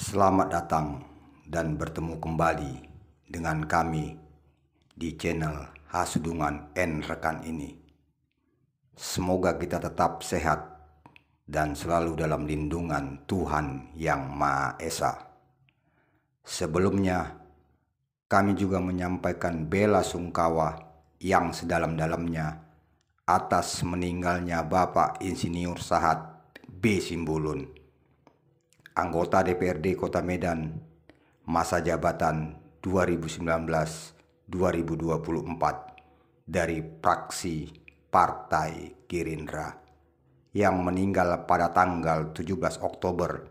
Selamat datang dan bertemu kembali dengan kami di channel Hasudungan N Rekan ini. Semoga kita tetap sehat dan selalu dalam lindungan Tuhan Yang Maha Esa. Sebelumnya, kami juga menyampaikan bela sungkawa yang sedalam-dalamnya atas meninggalnya Bapak Insinyur Sahat B. Simbulun, anggota DPRD Kota Medan, masa jabatan 2019-2024 dari fraksi Partai Gerindra yang meninggal pada tanggal 17 Oktober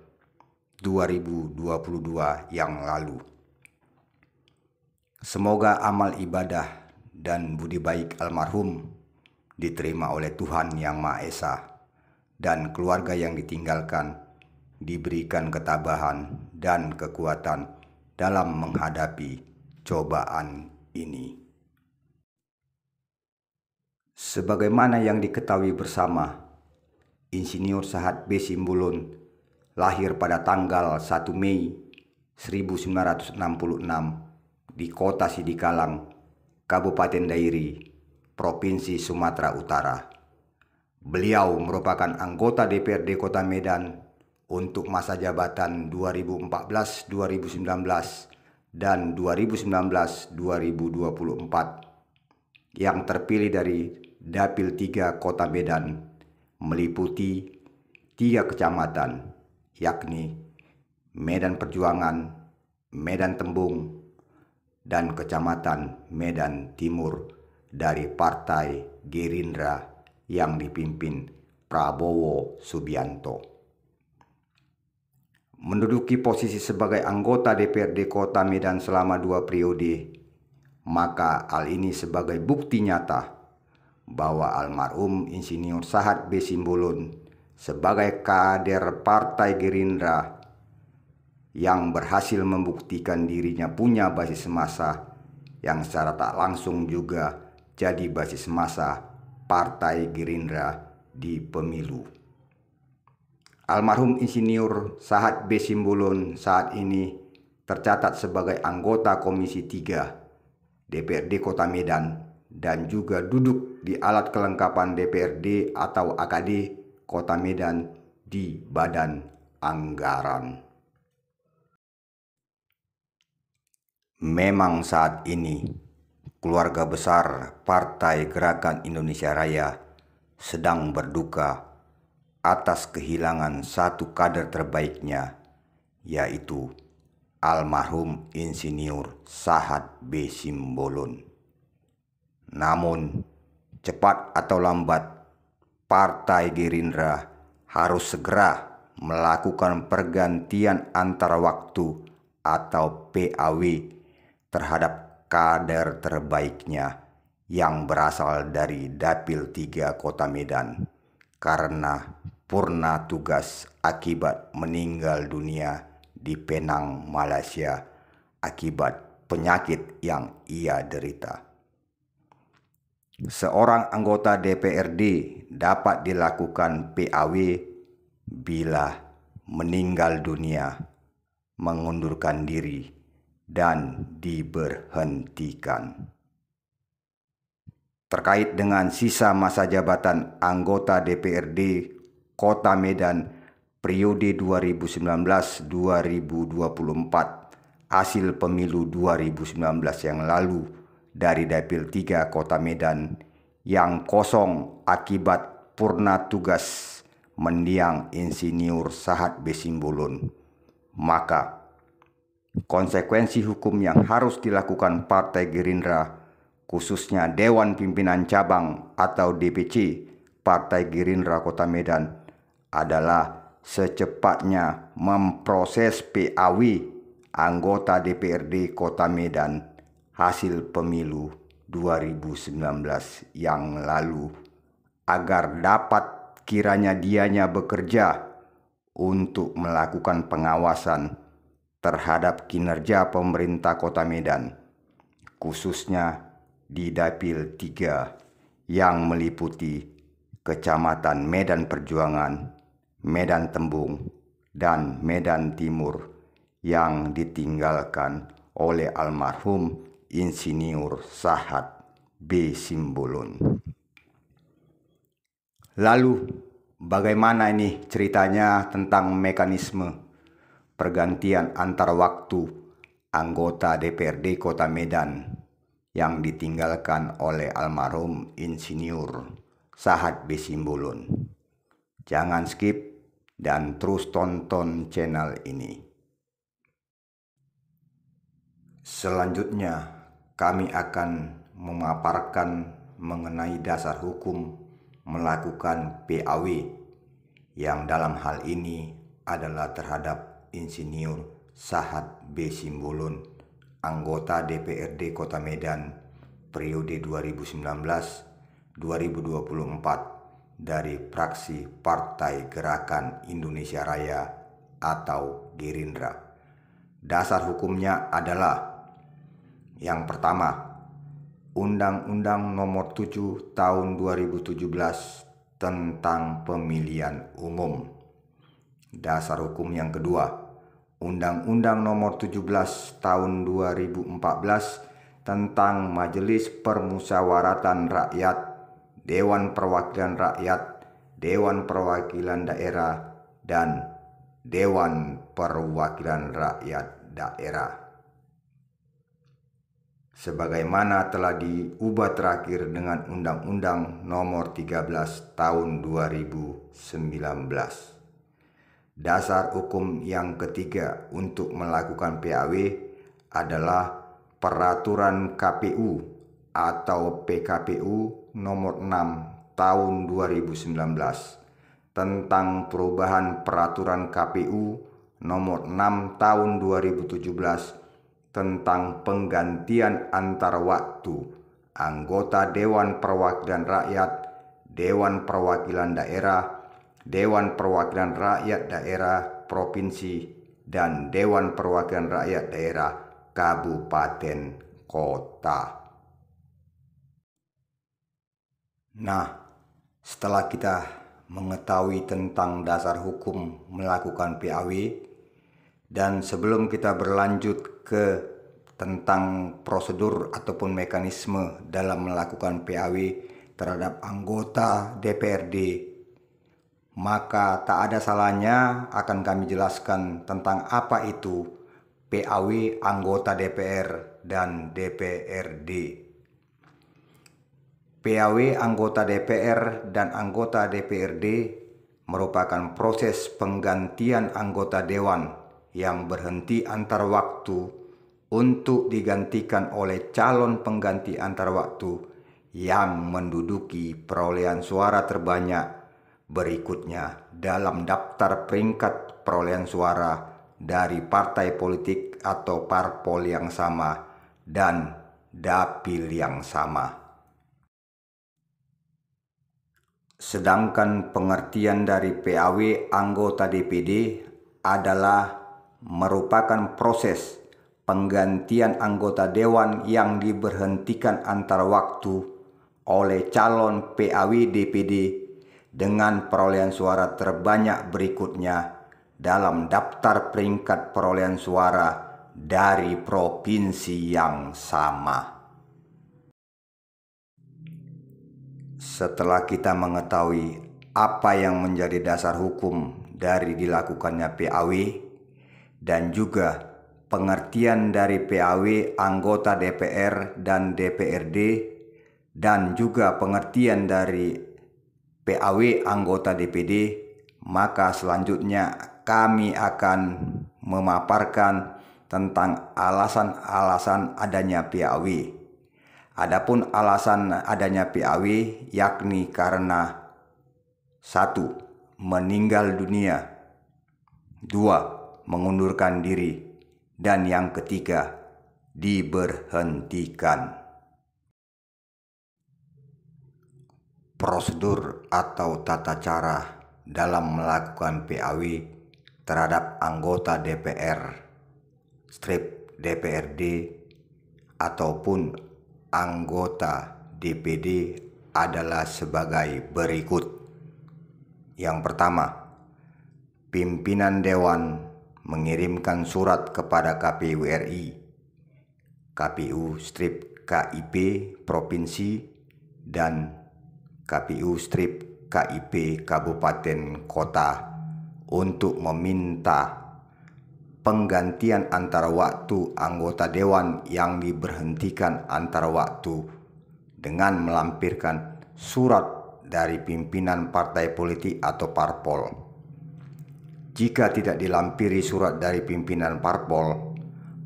2022 yang lalu. Semoga amal ibadah dan budi baik almarhum diterima oleh Tuhan Yang Maha Esa dan keluarga yang ditinggalkan diberikan ketabahan dan kekuatan dalam menghadapi cobaan ini. Sebagaimana yang diketahui bersama, Insinyur Sahat B. Simbulun lahir pada tanggal 1 Mei 1966 di Kota Sidikalang, Kabupaten Dairi, Provinsi Sumatera Utara. Beliau merupakan anggota DPRD Kota Medan untuk masa jabatan 2014-2019 dan 2019-2024 yang terpilih dari Dapil 3 Kota Medan meliputi 3 kecamatan, yakni Medan Perjuangan, Medan Tembung, dan Kecamatan Medan Timur dari Partai Gerindra yang dipimpin Prabowo Subianto. Menduduki posisi sebagai anggota DPRD Kota Medan selama 2 periode, maka hal ini sebagai bukti nyata bahwa almarhum Insinyur Sahat B. Simbulun sebagai kader Partai Gerindra yang berhasil membuktikan dirinya punya basis massa yang secara tak langsung juga jadi basis massa Partai Gerindra di pemilu. Almarhum Insinyur Sahat B. Simbulun saat ini tercatat sebagai anggota Komisi 3 DPRD Kota Medan dan juga duduk di alat kelengkapan DPRD atau AKD Kota Medan di Badan Anggaran. Memang saat ini keluarga besar Partai Gerakan Indonesia Raya sedang berduka atas kehilangan satu kader terbaiknya, yaitu almarhum Insinyur Sahat B. Simbulun. Namun, cepat atau lambat, Partai Gerindra harus segera melakukan pergantian antara waktu atau PAW terhadap kader terbaiknya yang berasal dari Dapil 3 Kota Medan karena purna tugas akibat meninggal dunia di Penang, Malaysia akibat penyakit yang ia derita. Seorang anggota DPRD dapat dilakukan PAW bila meninggal dunia, mengundurkan diri, dan diberhentikan. Terkait dengan sisa masa jabatan anggota DPRD Kota Medan periode 2019-2024 hasil pemilu 2019 yang lalu dari Dapil 3 Kota Medan yang kosong akibat purna tugas mendiang Insinyur Sahat B. Simbulun, maka konsekuensi hukum yang harus dilakukan Partai Gerindra khususnya Dewan Pimpinan Cabang atau DPC Partai Gerindra Kota Medan adalah secepatnya memproses PAW anggota DPRD Kota Medan hasil pemilu 2019 yang lalu agar dapat kiranya dianya bekerja untuk melakukan pengawasan terhadap kinerja pemerintah Kota Medan, khususnya di Dapil 3 yang meliputi Kecamatan Medan Perjuangan, Medan Tembung, dan Medan Timur yang ditinggalkan oleh almarhum Insinyur Sahat B. Simbulun. Lalu bagaimana ini ceritanya tentang mekanisme pergantian antar waktu anggota DPRD Kota Medan yang ditinggalkan oleh almarhum Insinyur Sahat B. Simbulun? Jangan skip dan terus tonton channel ini. Selanjutnya, kami akan memaparkan mengenai dasar hukum melakukan PAW yang dalam hal ini adalah terhadap Insinyur Sahat B. Simbulun, anggota DPRD Kota Medan periode 2019-2024 dari fraksi Partai Gerakan Indonesia Raya atau Gerindra. Dasar hukumnya adalah yang pertama, Undang-Undang Nomor 7 Tahun 2017 tentang Pemilihan Umum. Dasar hukum yang kedua, Undang-Undang Nomor 17 Tahun 2014 tentang Majelis Permusyawaratan Rakyat, Dewan Perwakilan Rakyat, Dewan Perwakilan Daerah, dan Dewan Perwakilan Rakyat Daerah. Sebagaimana telah diubah terakhir dengan Undang-Undang Nomor 13 Tahun 2019. Dasar hukum yang ketiga untuk melakukan PAW adalah Peraturan KPU atau PKPU Nomor 6 Tahun 2019 tentang perubahan Peraturan KPU Nomor 6 Tahun 2017 tentang penggantian antar waktu anggota Dewan Perwakilan Rakyat, Dewan Perwakilan Daerah, Dewan Perwakilan Rakyat Daerah Provinsi, dan Dewan Perwakilan Rakyat Daerah Kabupaten Kota. Nah, setelah kita mengetahui tentang dasar hukum melakukan PAW, dan sebelum kita berlanjut ke tentang prosedur ataupun mekanisme dalam melakukan PAW terhadap anggota DPRD, maka tak ada salahnya akan kami jelaskan tentang apa itu PAW anggota DPR dan DPRD. PAW anggota DPR dan anggota DPRD merupakan proses penggantian anggota dewan yang berhenti antar waktu untuk digantikan oleh calon pengganti antar waktu yang menduduki perolehan suara terbanyak berikutnya dalam daftar peringkat perolehan suara dari partai politik atau parpol yang sama dan dapil yang sama. Sedangkan pengertian dari PAW anggota DPD adalah merupakan proses penggantian anggota dewan yang diberhentikan antar waktu oleh calon PAW DPD dengan perolehan suara terbanyak berikutnya dalam daftar peringkat perolehan suara dari provinsi yang sama. Setelah kita mengetahui apa yang menjadi dasar hukum dari dilakukannya PAW dan juga pengertian dari PAW anggota DPR dan DPRD dan juga pengertian dari PAW anggota DPD, maka selanjutnya kami akan memaparkan tentang alasan-alasan adanya PAW. Adapun alasan adanya PAW yakni karena 1. Meninggal dunia, 2. Mengundurkan diri, dan yang ketiga, diberhentikan. Prosedur atau tata cara dalam melakukan PAW terhadap anggota DPR, DPRD, ataupun anggota DPD adalah sebagai berikut. Yang pertama, pimpinan dewan mengirimkan surat kepada KPU RI, KPU-KIP Provinsi, dan KPU-KIP Kabupaten Kota untuk meminta penggantian antara waktu anggota dewan yang diberhentikan antara waktu dengan melampirkan surat dari pimpinan partai politik atau parpol. Jika tidak dilampiri surat dari pimpinan parpol,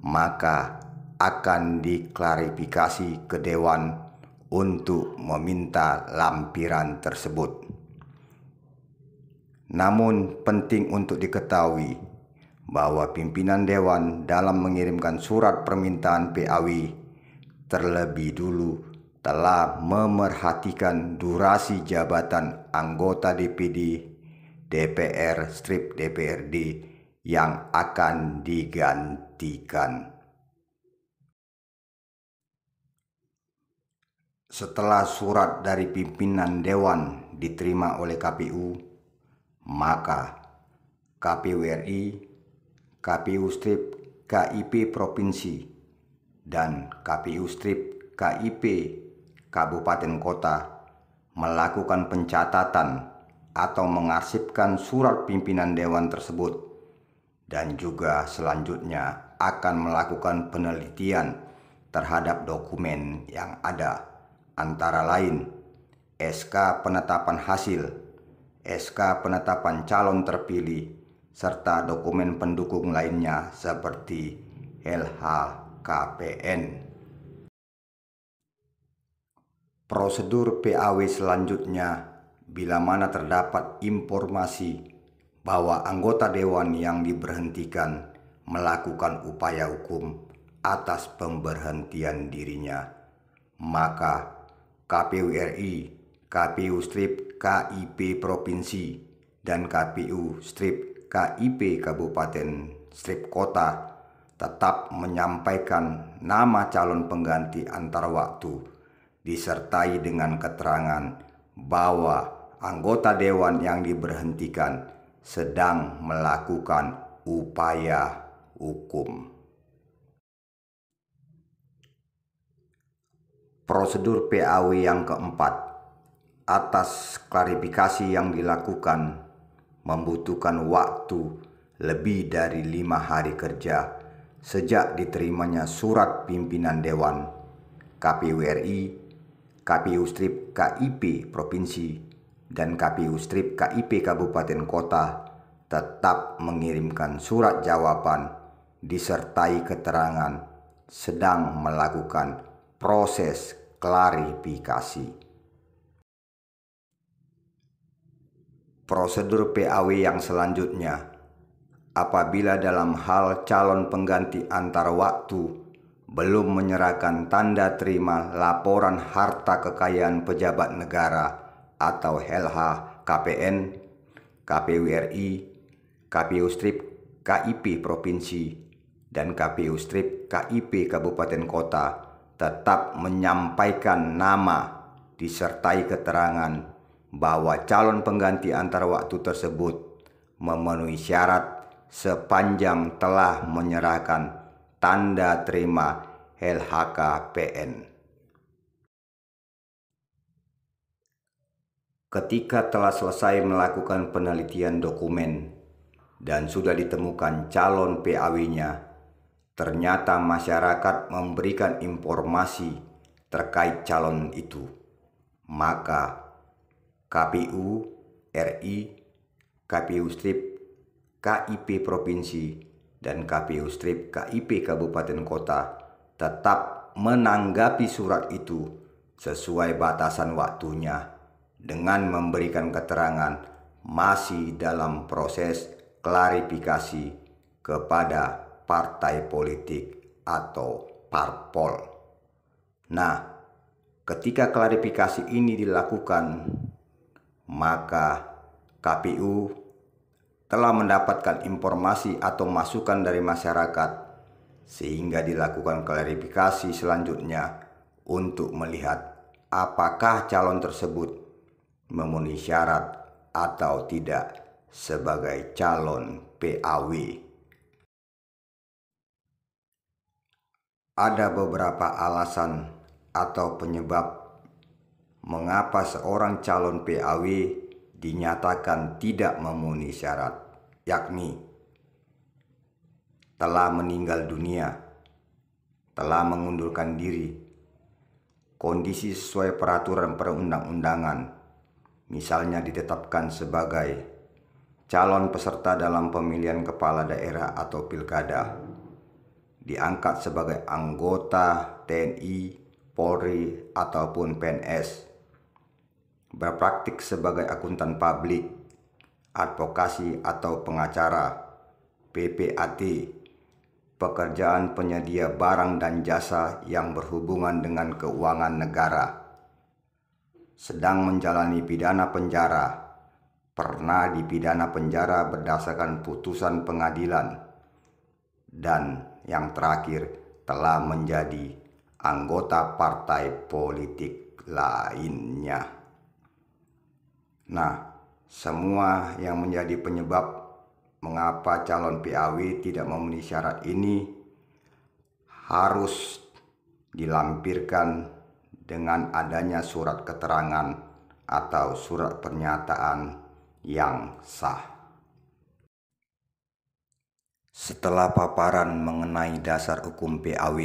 maka akan diklarifikasi ke dewan untuk meminta lampiran tersebut. Namun penting untuk diketahui bahwa pimpinan dewan dalam mengirimkan surat permintaan PAW terlebih dulu telah memerhatikan durasi jabatan anggota DPD, DPR, DPRD yang akan digantikan. Setelah surat dari pimpinan dewan diterima oleh KPU, maka KPU RI, KPU-KIP Provinsi, dan KPU-KIP Kabupaten Kota melakukan pencatatan atau mengarsipkan surat pimpinan dewan tersebut, dan juga selanjutnya akan melakukan penelitian terhadap dokumen yang ada, antara lain SK penetapan hasil, SK penetapan calon terpilih, serta dokumen pendukung lainnya seperti LHKPN. Prosedur PAW selanjutnya, bila mana terdapat informasi bahwa anggota dewan yang diberhentikan melakukan upaya hukum atas pemberhentian dirinya, maka KPU RI, KPU-KIP Provinsi, dan KPU-KIP Kabupaten Kota tetap menyampaikan nama calon pengganti antar waktu, disertai dengan keterangan bahwa anggota dewan yang diberhentikan sedang melakukan upaya hukum. Prosedur PAW yang keempat, atas klarifikasi yang dilakukan membutuhkan waktu lebih dari 5 hari kerja sejak diterimanya surat pimpinan dewan. KPU RI, KPU-KIP Provinsi, dan KPU-KIP Kabupaten Kota tetap mengirimkan surat jawaban disertai keterangan sedang melakukan proses klarifikasi. Prosedur PAW yang selanjutnya, apabila dalam hal calon pengganti antar waktu belum menyerahkan tanda terima laporan harta kekayaan pejabat negara atau LHKPN, KPU RI, KPU-KIP Provinsi, dan KPU-KIP Kabupaten Kota tetap menyampaikan nama disertai keterangan bahwa calon pengganti antar waktu tersebut memenuhi syarat sepanjang telah menyerahkan tanda terima LHKPN. Ketika telah selesai melakukan penelitian dokumen dan sudah ditemukan calon PAW-nya, ternyata masyarakat memberikan informasi terkait calon itu, maka KPU RI, KPU-KIP Provinsi, dan KPU-KIP Kabupaten Kota tetap menanggapi surat itu sesuai batasan waktunya dengan memberikan keterangan masih dalam proses klarifikasi kepada partai politik atau parpol. Nah, ketika klarifikasi ini dilakukan, maka KPU telah mendapatkan informasi atau masukan dari masyarakat sehingga dilakukan klarifikasi selanjutnya untuk melihat apakah calon tersebut memenuhi syarat atau tidak sebagai calon PAW. Ada beberapa alasan atau penyebab mengapa seorang calon PAW dinyatakan tidak memenuhi syarat, yakni telah meninggal dunia, telah mengundurkan diri, kondisi sesuai peraturan perundang-undangan, misalnya ditetapkan sebagai calon peserta dalam pemilihan kepala daerah atau pilkada, diangkat sebagai anggota TNI, Polri, ataupun PNS, berpraktik sebagai akuntan publik, advokasi atau pengacara, PPAT, pekerjaan penyedia barang dan jasa yang berhubungan dengan keuangan negara, sedang menjalani pidana penjara, pernah dipidana penjara berdasarkan putusan pengadilan, dan yang terakhir telah menjadi anggota partai politik lainnya. Nah, semua yang menjadi penyebab mengapa calon PAW tidak memenuhi syarat ini harus dilampirkan dengan adanya surat keterangan atau surat pernyataan yang sah. Setelah paparan mengenai dasar hukum PAW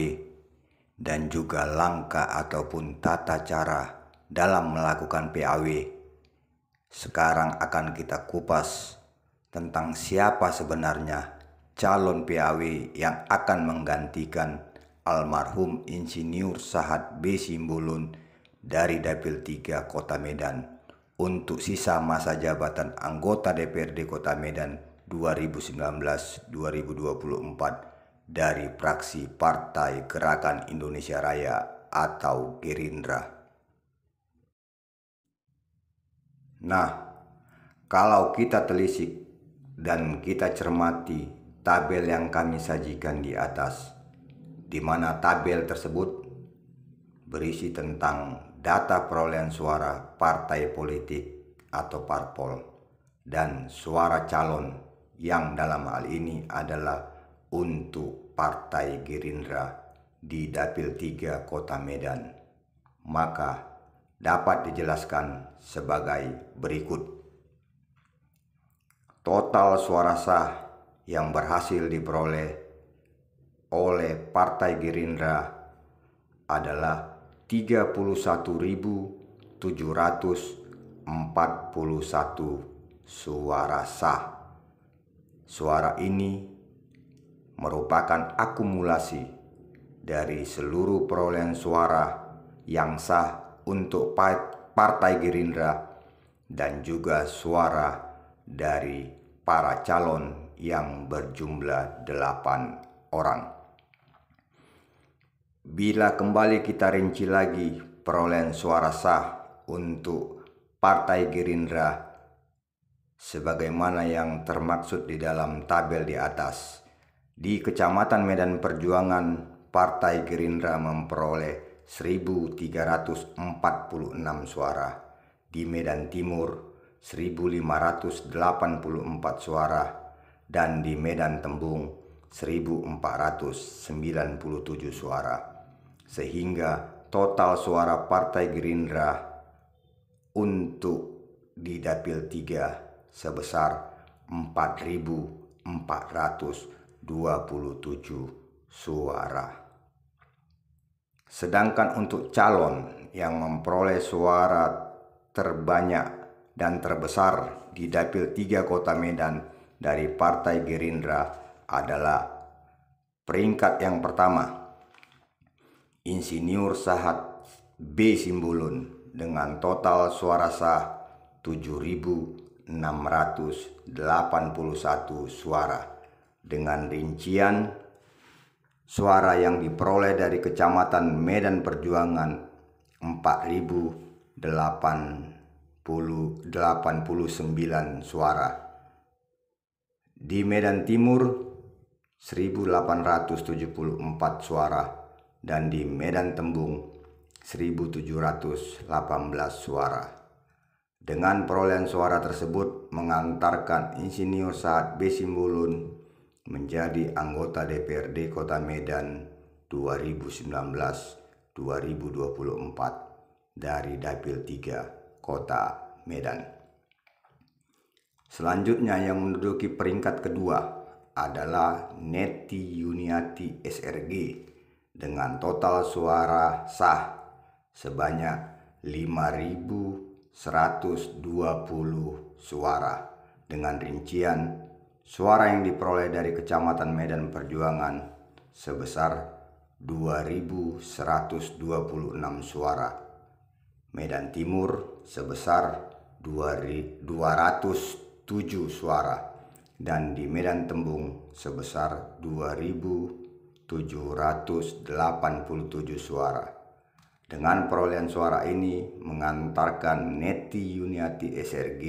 dan juga langkah ataupun tata cara dalam melakukan PAW, sekarang akan kita kupas tentang siapa sebenarnya calon PAW yang akan menggantikan almarhum Insinyur Sahat B. Simbulun dari Dapil 3 Kota Medan untuk sisa masa jabatan anggota DPRD Kota Medan 2019-2024 dari fraksi Partai Gerakan Indonesia Raya atau Gerindra. Nah, kalau kita telisik dan kita cermati tabel yang kami sajikan di atas, di mana tabel tersebut berisi tentang data perolehan suara partai politik atau parpol dan suara calon yang dalam hal ini adalah untuk Partai Gerindra di Dapil 3 Kota Medan, maka dapat dijelaskan sebagai berikut. Total suara sah yang berhasil diperoleh oleh Partai Gerindra adalah 31.741 suara sah. Suara ini merupakan akumulasi dari seluruh perolehan suara yang sah untuk Partai Gerindra dan juga suara dari para calon yang berjumlah 8 orang. Bila kembali kita rinci lagi perolehan suara sah untuk Partai Gerindra sebagaimana yang termaksud di dalam tabel di atas, di Kecamatan Medan Perjuangan Partai Gerindra memperoleh 1.346 suara, di Medan Timur 1.584 suara, dan di Medan Tembung 1.497 suara, sehingga total suara Partai Gerindra untuk di Dapil 3 sebesar 4.427 suara. Sedangkan untuk calon yang memperoleh suara terbanyak dan terbesar di Dapil 3 Kota Medan dari Partai Gerindra adalah peringkat yang pertama, Insinyur Sahat B. Simbulun dengan total suara sah 7.681 suara, dengan rincian suara yang diperoleh dari Kecamatan Medan Perjuangan 4.089 suara, di Medan Timur 1.874 suara, dan di Medan Tembung 1.718 suara. Dengan perolehan suara tersebut mengantarkan Insinyur Sahat B. Simbulun menjadi anggota DPRD Kota Medan 2019-2024 dari Dapil 3 Kota Medan. Selanjutnya yang menduduki peringkat kedua adalah Neti Yuniati SRG dengan total suara sah sebanyak 5.120 suara, dengan rincian suara yang diperoleh dari Kecamatan Medan Perjuangan sebesar 2.126 suara, Medan Timur sebesar 207 suara, dan di Medan Tembung sebesar 2.787 suara. Dengan perolehan suara ini mengantarkan Neti Yuniati SRG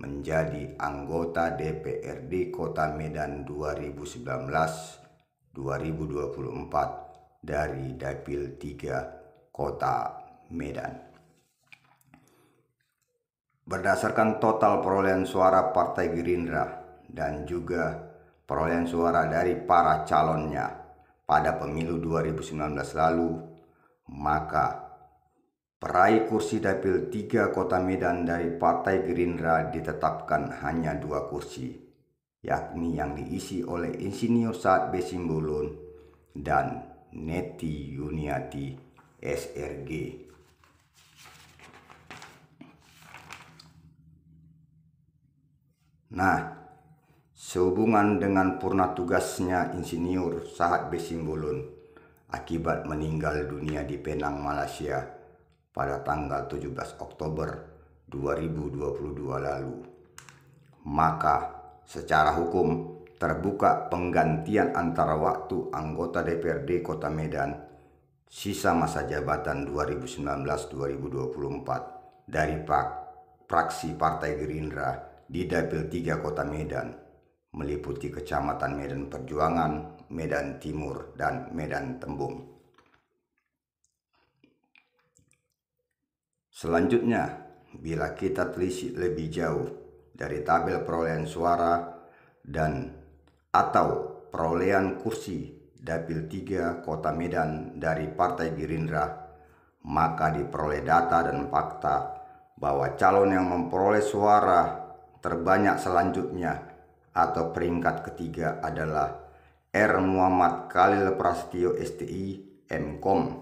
menjadi anggota DPRD Kota Medan 2019-2024 dari Dapil 3 Kota Medan. Berdasarkan total perolehan suara Partai Gerindra dan juga perolehan suara dari para calonnya pada pemilu 2019 lalu, maka peraih kursi Dapil 3 Kota Medan dari Partai Gerindra ditetapkan hanya 2 kursi, yakni yang diisi oleh Insinyur Sahat B. Simbulun dan Neti Yuniati SRG. Nah, sehubungan dengan purna tugasnya Insinyur Sahat B. Simbulun akibat meninggal dunia di Penang, Malaysia pada tanggal 17 Oktober 2022 lalu, maka secara hukum terbuka penggantian antara waktu anggota DPRD Kota Medan sisa masa jabatan 2019-2024 dari fraksi Partai Gerindra di Dapil 3 Kota Medan, meliputi Kecamatan Medan Perjuangan, Medan Timur, dan Medan Tembung. Selanjutnya, bila kita telisik lebih jauh dari tabel perolehan suara dan atau perolehan kursi Dapil 3 Kota Medan dari Partai Gerindra, maka diperoleh data dan fakta bahwa calon yang memperoleh suara terbanyak selanjutnya atau peringkat ketiga adalah R. Muhammad Khalil Prasetyo STI MKom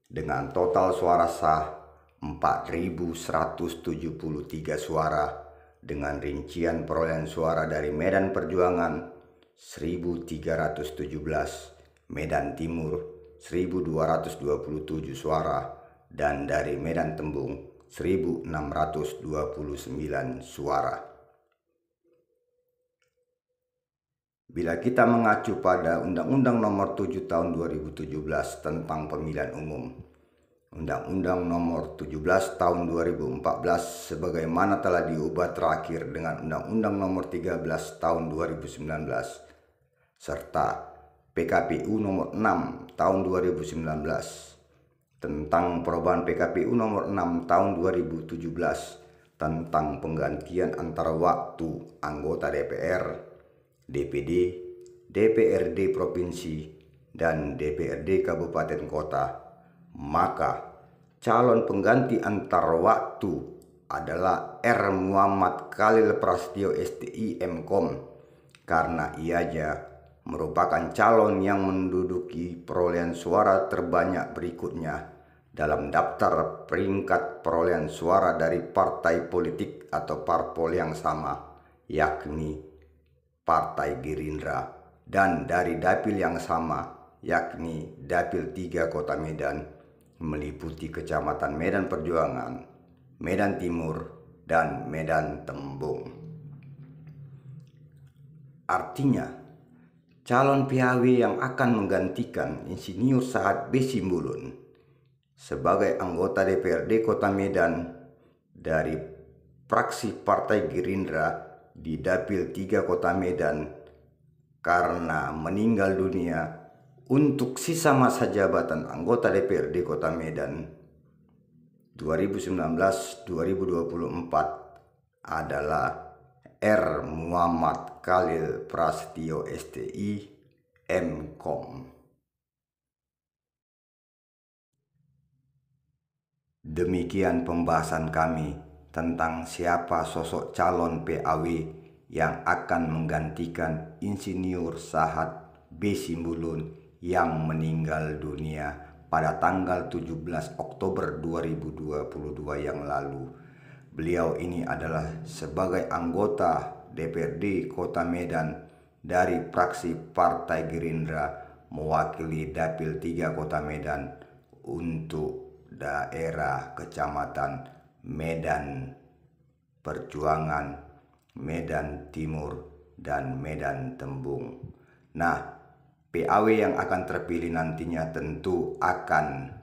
dengan total suara sah 4.173 suara, dengan rincian perolehan suara dari Medan Perjuangan 1.317, Medan Timur 1.227 suara, dan dari Medan Tembung 1.629 suara. Bila kita mengacu pada Undang-Undang Nomor 7 Tahun 2017 tentang Pemilihan Umum, Undang-Undang Nomor 17 Tahun 2014 sebagaimana telah diubah terakhir dengan Undang-Undang Nomor 13 Tahun 2019, serta PKPU Nomor 6 Tahun 2019 tentang perubahan PKPU Nomor 6 Tahun 2017 tentang penggantian antara waktu anggota DPR, DPD, DPRD Provinsi, dan DPRD Kabupaten Kota, maka calon pengganti antar waktu adalah R. Muhammad Khalil Prasetyo STI MKom, karena ia merupakan calon yang menduduki perolehan suara terbanyak berikutnya dalam daftar peringkat perolehan suara dari partai politik atau parpol yang sama, yakni Partai Gerindra, dan dari dapil yang sama, yakni Dapil 3 Kota Medan, meliputi Kecamatan Medan Perjuangan, Medan Timur, dan Medan Tembung. Artinya, calon PHW yang akan menggantikan Insinyur Sahat B. Simbulun sebagai anggota DPRD Kota Medan dari fraksi Partai Gerindra di Dapil 3 Kota Medan karena meninggal dunia untuk sisa masa jabatan anggota DPRD Kota Medan 2019-2024 adalah R. Muhammad Khalil Prasetyo STI MKom. Demikian pembahasan kami tentang siapa sosok calon PAW yang akan menggantikan Insinyur Sahat B. Simbulun yang meninggal dunia pada tanggal 17 Oktober 2022 yang lalu. Beliau ini adalah sebagai anggota DPRD Kota Medan dari fraksi Partai Gerindra mewakili Dapil 3 Kota Medan untuk daerah Kecamatan Medan Perjuangan, Medan Timur, dan Medan Tembung. Nah, PAW yang akan terpilih nantinya tentu akan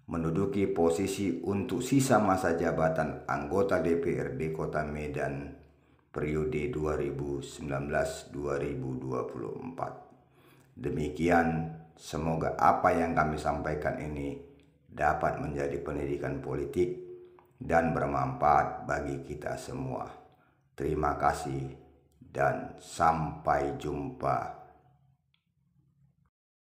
menduduki posisi untuk sisa masa jabatan anggota DPRD Kota Medan periode 2019-2024. Demikian, semoga apa yang kami sampaikan ini dapat menjadi pendidikan politik dan bermanfaat bagi kita semua. Terima kasih dan sampai jumpa.